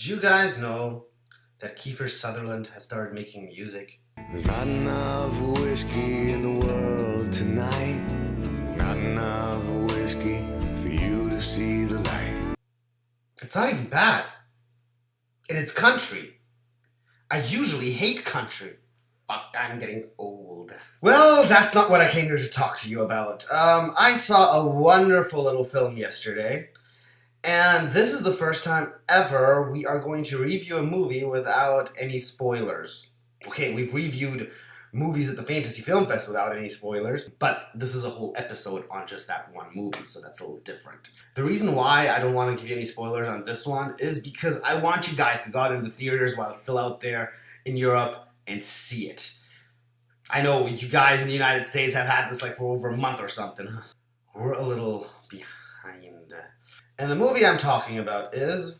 Did you guys know that Kiefer Sutherland has started making music? There's not enough whiskey in the world tonight. There's not enough whiskey for you to see the light. It's not even bad. And it's country. I usually hate country. Fuck, I'm getting old. Well, that's not what I came here to talk to you about. I saw a wonderful little film yesterday. And this is the first time ever we are going to review a movie without any spoilers. Okay, we've reviewed movies at the Fantasy Film Fest without any spoilers, but this is a whole episode on just that one movie, so that's a little different. The reason why I don't want to give you any spoilers on this one is because I want you guys to go out in the theaters while it's still out there in Europe and see it. I know you guys in the United States have had this like for over a month or something. We're a little behind. And the movie I'm talking about is...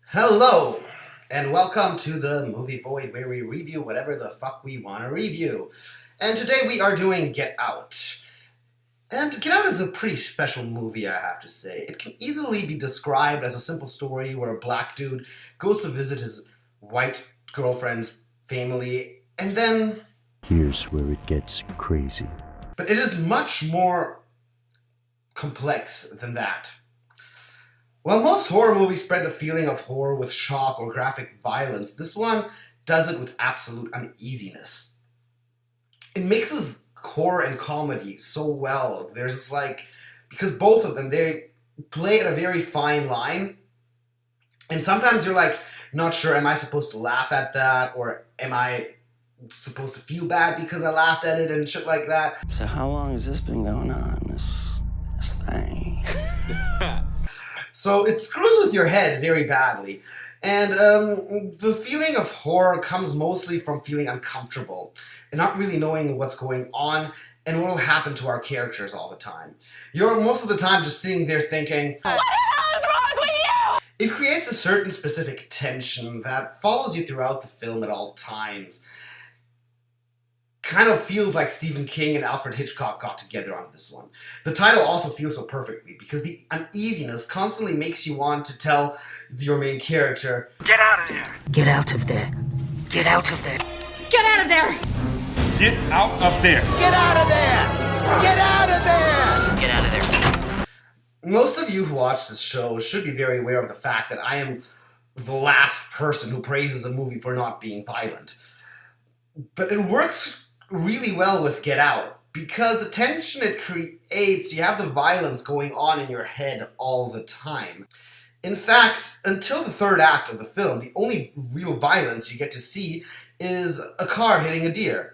Hello, and welcome to the Movie Void, where we review whatever the fuck we want to review. And today we are doing Get Out. And Get Out is a pretty special movie, I have to say. It can easily be described as a simple story where a black dude goes to visit his white girlfriend's family, and then... Here's where it gets crazy. But it is much more complex than that. While most horror movies spread the feeling of horror with shock or graphic violence, this one does it with absolute uneasiness. It mixes horror and comedy so well. There's like, because both of them, they play at a very fine line, and sometimes you're like not sure, am I supposed to laugh at that, or am I supposed to feel bad because I laughed at it and shit like that. So how long has this been going on, this thing? So it screws with your head very badly. And the feeling of horror comes mostly from feeling uncomfortable and not really knowing what's going on and what will happen to our characters all the time. You're most of the time just sitting there thinking, what the hell is wrong with you? It creates a certain specific tension that follows you throughout the film at all times. Kind of feels like Stephen King and Alfred Hitchcock got together on this one. The title also feels so perfectly because the uneasiness constantly makes you want to tell your main character, get out of there! Get out of there! Get out of there! Get out of there! Get out of there! Get out of there! Get out of there! Get out of there! Most of you who watch this show should be very aware of the fact that I am the last person who praises a movie for not being violent. But it works really well with Get Out, because the tension it creates, you have the violence going on in your head all the time. In fact, until the third act of the film, the only real violence you get to see is a car hitting a deer.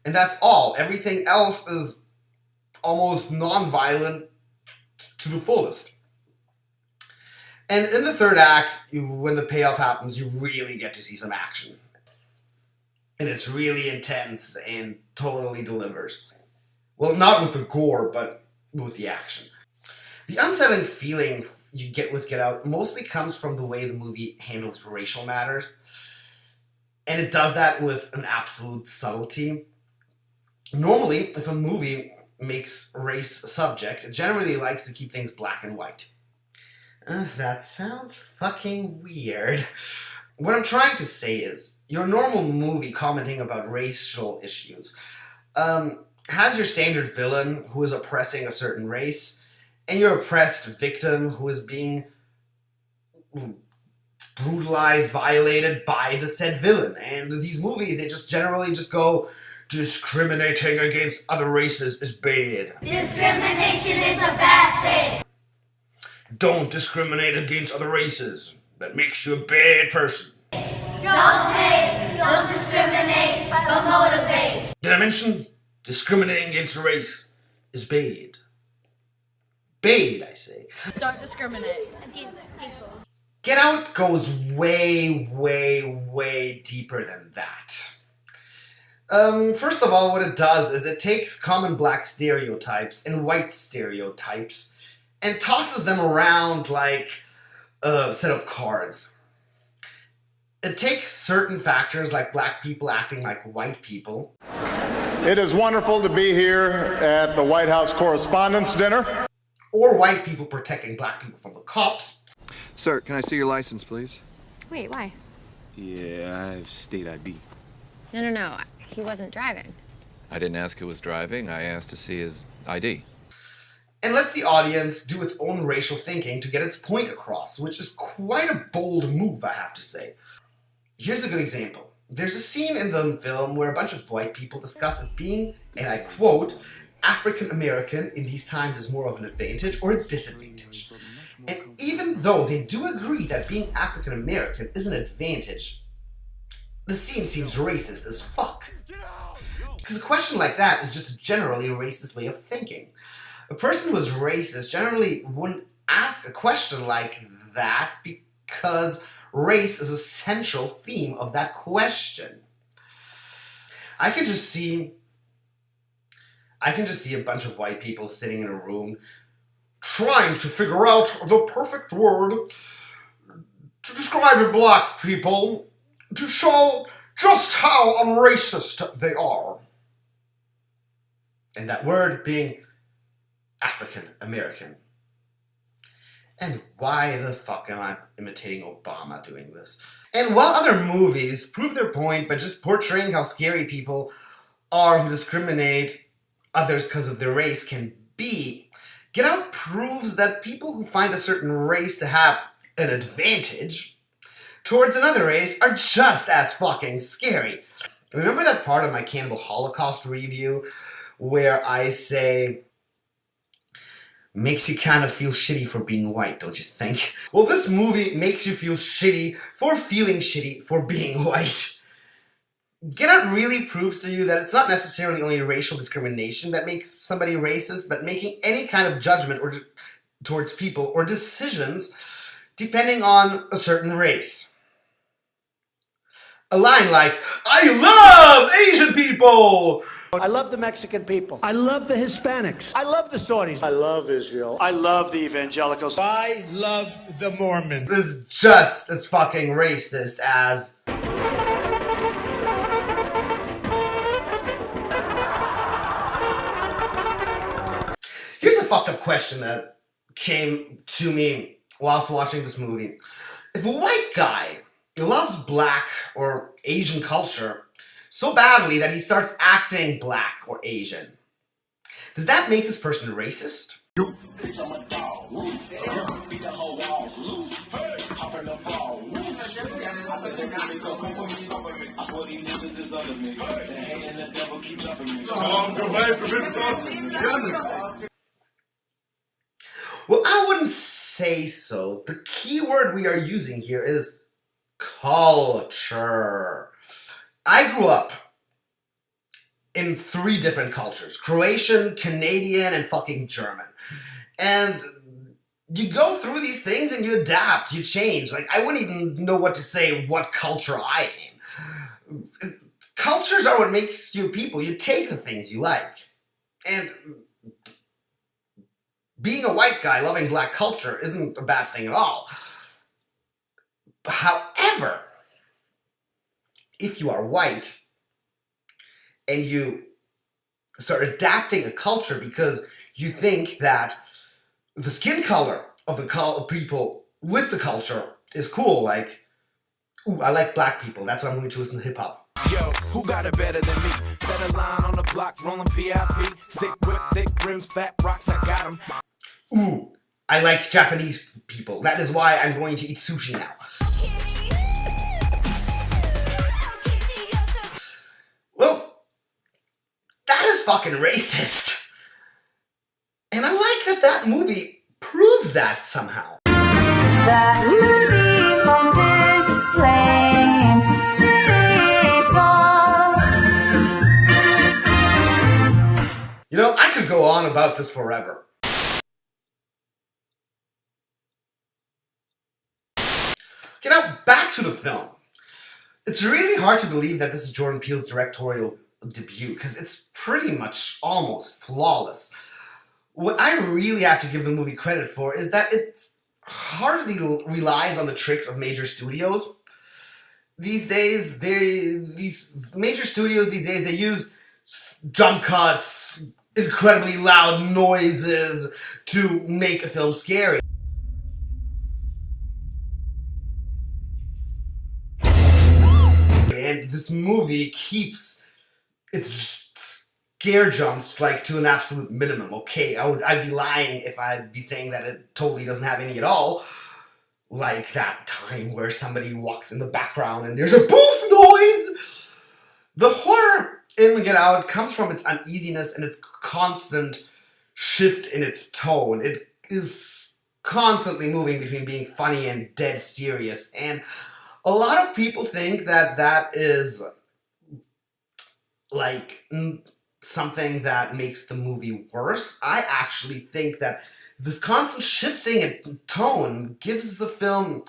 And that's all. Everything else is almost non-violent to the fullest. And in the third act, when the payoff happens, you really get to see some action. And it's really intense and totally delivers. Well, not with the gore, but with the action. The unsettling feeling you get with Get Out mostly comes from the way the movie handles racial matters. And it does that with an absolute subtlety. Normally, if a movie makes race a subject, it generally likes to keep things black and white. That sounds fucking weird. What I'm trying to say is, your normal movie commenting about racial issues has your standard villain who is oppressing a certain race, and your oppressed victim who is being brutalized, violated by the said villain. And these movies, they just generally just go, discriminating against other races is bad. Discrimination is a bad thing. Don't discriminate against other races. That makes you a bad person. Don't hate, don't discriminate, don't motivate. Did I mention discriminating against a race is bad? Bad, I say. Don't discriminate Against people. Get Out goes way, way, way deeper than that. First of all, what it does is it takes common black stereotypes and white stereotypes and tosses them around like a set of cards. It takes certain factors like black people acting like white people. It is wonderful to be here at the White House Correspondents' Dinner. Or white people protecting black people from the cops. Sir, can I see your license, please? Wait, why? Yeah, I have state ID. No. He wasn't driving. I didn't ask who was driving. I asked to see his ID. And lets the audience do its own racial thinking to get its point across, which is quite a bold move, I have to say. Here's a good example. There's a scene in the film where a bunch of white people discuss if being, and I quote, African American in these times is more of an advantage or a disadvantage. And even though they do agree that being African American is an advantage, the scene seems racist as fuck. Because a question like that is just a generally racist way of thinking. A person who is racist generally wouldn't ask a question like that because race is a central theme of that question. I can just see a bunch of white people sitting in a room trying to figure out the perfect word to describe black people to show just how unracist they are. And that word being African American. And why the fuck am I imitating Obama doing this? And while other movies prove their point by just portraying how scary people are who discriminate others because of their race can be, Get Out proves that people who find a certain race to have an advantage towards another race are just as fucking scary. Remember that part of my Cannibal Holocaust review where I say, makes you kind of feel shitty for being white, don't you think? Well, this movie makes you feel shitty for feeling shitty for being white. Get Out really proves to you that it's not necessarily only racial discrimination that makes somebody racist, but making any kind of judgment or towards people or decisions depending on a certain race. A line like, I love Asian people! I love the Mexican people. I love the Hispanics. I love the Saudis. I love Israel. I love the evangelicals. I love the Mormons. This is just as fucking racist as... Here's a fucked up question that came to me whilst watching this movie. If a white guy loves black or Asian culture so badly that he starts acting black or Asian, does that make this person racist? Well, I wouldn't say so. The key word we are using here is culture. I grew up in 3 different cultures. Croatian, Canadian, and fucking German. And you go through these things and you adapt, you change. Like, I wouldn't even know what to say what culture I am. Cultures are what makes you people. You take the things you like. And being a white guy loving black culture isn't a bad thing at all. However, if you are white and you start adapting a culture because you think that the skin color of the people with the culture is cool, like, ooh, I like black people, that's why I'm going to listen to hip-hop. Yo, who got it better than me? Better line on the block, rolling VIP. Sick whip, thick rims, fat rocks, I got them. Ooh, I like Japanese people. That is why I'm going to eat sushi now. Well, that is fucking racist. And I like that movie proved that somehow. That movie explains people. You know, I could go on about this forever. Okay, now back to the film. It's really hard to believe that this is Jordan Peele's directorial debut, because it's pretty much almost flawless. What I really have to give the movie credit for is that it hardly relies on the tricks of major studios. these days, these major studios these days, they use jump cuts, incredibly loud noises to make a film scary. And this movie keeps its scare jumps like to an absolute minimum. Okay, I'd be lying if I'd be saying that it totally doesn't have any at all. Like that time where somebody walks in the background and there's a poof noise! The horror in Get Out comes from its uneasiness and its constant shift in its tone. It is constantly moving between being funny and dead serious. And a lot of people think that that is like something that makes the movie worse. I actually think that this constant shifting in tone gives the film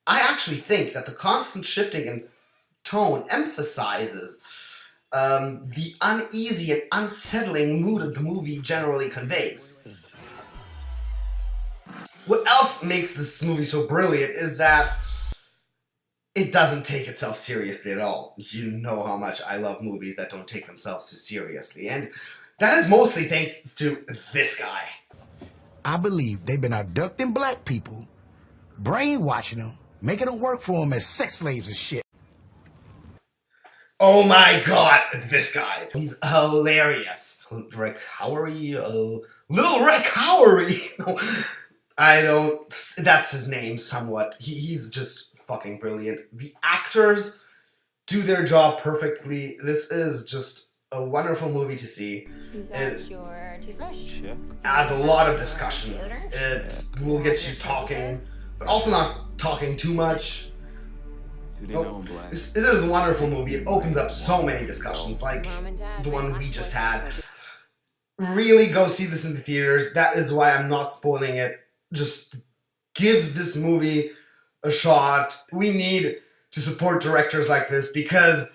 I actually think that the constant shifting in tone emphasizes the uneasy and unsettling mood that the movie generally conveys. What else makes this movie so brilliant is that it doesn't take itself seriously at all. You know how much I love movies that don't take themselves too seriously, and that is mostly thanks to this guy. I believe they've been abducting black people, brainwashing them, making them work for them as sex slaves and shit. Oh my god, this guy. He's hilarious. Rick Howery? Little Rick Howery! No, I don't... That's his name, somewhat. He's just fucking brilliant. The actors do their job perfectly. This is just a wonderful movie to see. It adds a lot of discussion. It will get you talking, but also not talking too much. It is a wonderful movie. It opens up so many discussions, like the one we just had. Really go see this in the theaters. That is why I'm not spoiling it. Just give this movie a shot. We need to support directors like this because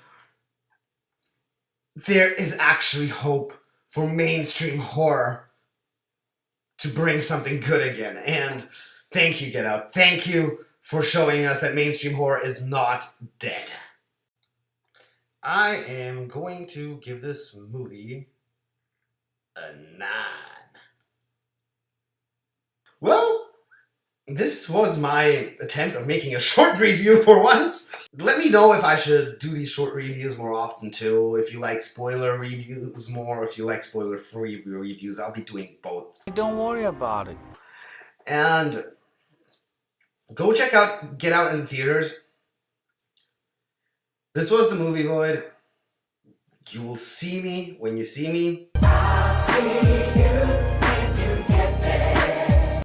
there is actually hope for mainstream horror to bring something good again. And thank you, Get Out. Thank you for showing us that mainstream horror is not dead. I am going to give this movie a 9. Well, this was my attempt of making a short review for once. Let me know if I should do these short reviews more often too. If you like spoiler reviews more, if you like spoiler-free reviews, I'll be doing both. Don't worry about it. And go check out Get Out in the theaters. This was the Movie Void. You will see me when you see me. I'll see you when you get there.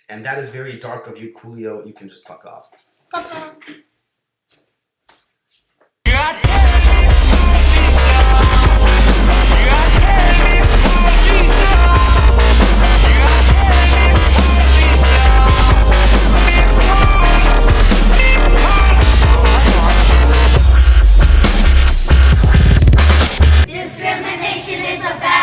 And that is very dark of you, Coolio. You can just fuck off. Bye-bye. Discrimination is a bad